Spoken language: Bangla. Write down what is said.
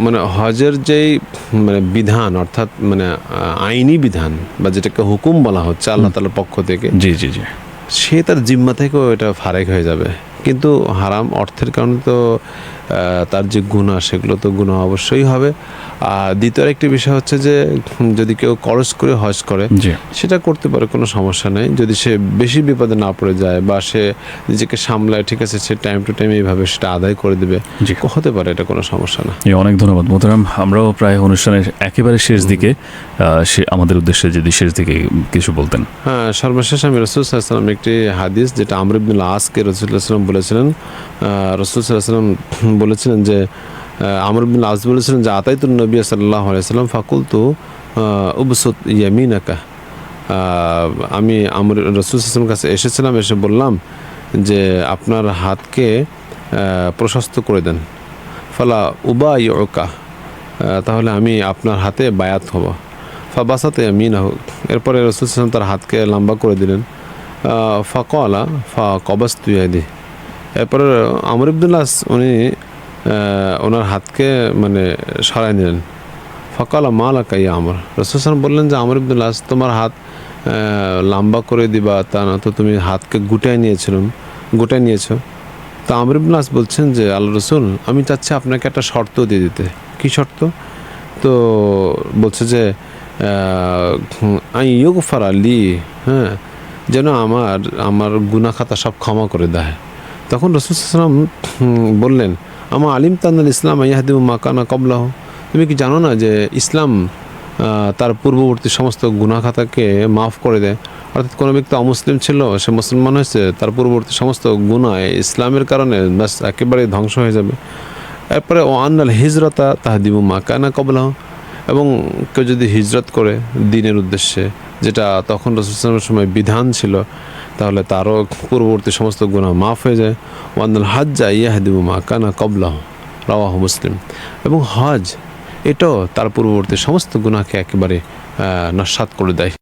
মানে হজের যেই মানে বিধান অর্থাৎ মানে আইনি বিধান বা যেটাকে হুকুম বলা হচ্ছে আল্লাহ তাআলার পক্ষ থেকে, জি জি জি, সে তার জিম্মা থেকেও এটা ফারেক হয়ে যাবে। কিন্তু হারাম অর্থের কারণে তো তার যে গুনাহ সেগুলো তো গুনাহ অবশ্যই হবে। আর দ্বিতীয় একটি বিষয় হচ্ছে যে যদি কেউ খরচ করে হজ করে জি। সেটা করতে পারে, কোনো সমস্যা নেই, যদি সে বেশি বিপদে না পড়ে যায় বা সে নিজেকে সামলায়, ঠিক আছে, সে টাইম টু টাইম এইভাবে সেটা আদায় করে দেবে, জি। হতে পারে, এটা কোনো সমস্যা না। অনেক ধন্যবাদ মোহতারাম। আমরাও প্রায় অনুষ্ঠানের একেবারে শেষ দিকে, আমাদের উদ্দেশ্যে যদি শেষ দিকে কিছু বলতেন। হ্যাঁ, সর্বশেষ আমি রাসূল সাল্লাল্লাহু আলাইহি ওয়াসাল্লাম একটি হাদিস, যেটা আমর ইবনুল আসকে রাসূল সাল্লাল্লাহু আলাইহি ওয়াসাল্লাম বলেছিলেন। রাসূল সাল্লাল্লাহু আলাইহি ওয়াসাল্লাম বলেছিলেন যে আমর ইবনুল আস বলেছিলেন যে আতাইতুন নবী সাল্লাল্লাহু আলাইহি ওয়াসাল্লাম ফাকুলতু উবসুত ইয়ামিনাকা। আমি রাসূল সাল্লাল্লাহু আলাইহি ওয়াসাল্লামের কাছে এসেছিলাম, এসে বললাম যে আপনার হাতকে প্রশস্ত করে দেন। ফালা উবাইউকা, তাহলে আমি আপনার হাতে বায়াত হব। ফাবাসাতে ইয়ামিনাহু, এরপরে রাসূল সাল্লাল্লাহু আলাইহি ওয়াসাল্লাম তার হাতকে লম্বা করে দিলেন। ফাকালা ফাকাবাসতু ইয়াদি, এরপরে আমর ইবনুল আস উনি ওনার হাতকে মানে সরাই নিলেন। ফাকালা মা লাকা ইয়া আমর, রাসূল সাল্লাল্লাহু আলাইহি ওয়াসাল্লাম বললেন যে আমর ইবনুল আস, তোমার হাত লম্বা করে দিবা তা না তো তুমি হাতকে গুটায় নিয়েছো। তো আমর ইবনুল আস বলছেন যে আল্লাহ রাসূল, আমি চাচ্ছি আপনাকে একটা শর্ত দিয়ে দিতে। কি শর্ত? তো বলছে যে ইউগফার লি, হ্যাঁ, যেন আমার গুনাহ খাতা সব ক্ষমা করে দেয়। তখন রাসূল সাল্লাল্লাহু আলাইহি ওয়াসাল্লাম বললেন, আমা আলিম তান্নাল ইসলাম ইয়াহদিমু মা কানা ক্বাবলাহু, তুমি কি জানো না যে ইসলাম তার পূর্ববর্তী সমস্ত গুনাহ খাতাকে মাফ করে দেয়। অর্থাৎ কোনো ব্যক্তি অমুসলিম ছিল, সে মুসলমান হয়েছে, তার পূর্ববর্তী সমস্ত গুনাহ ইসলামের কারণে ব্যাস একেবারে ধ্বংস হয়ে যাবে। এরপরে ও আন্নাল হিজরতা তাহদিমু মা কানা ক্বাবলাহু, এবং কেউ যদি হিজরত করে দ্বীনের উদ্দেশ্যে, যেটা তখন রাসূল সাল্লাল্লাহু আলাইহি ওয়াসাল্লামের সময় বিধান ছিল, তাহলে তারও পূর্ববর্তী সমস্ত গুনাহ মাফ হয়ে যায়। ওয়ান্নাল হাজ্জা ইয়াহদিমু মা কানা ক্বাবলাহু, রাওয়াহু মুসলিম। এবং হজ এটাও তার পূর্ববর্তী সমস্ত গুনাহকে একেবারে নস্যাৎ করে দেয়।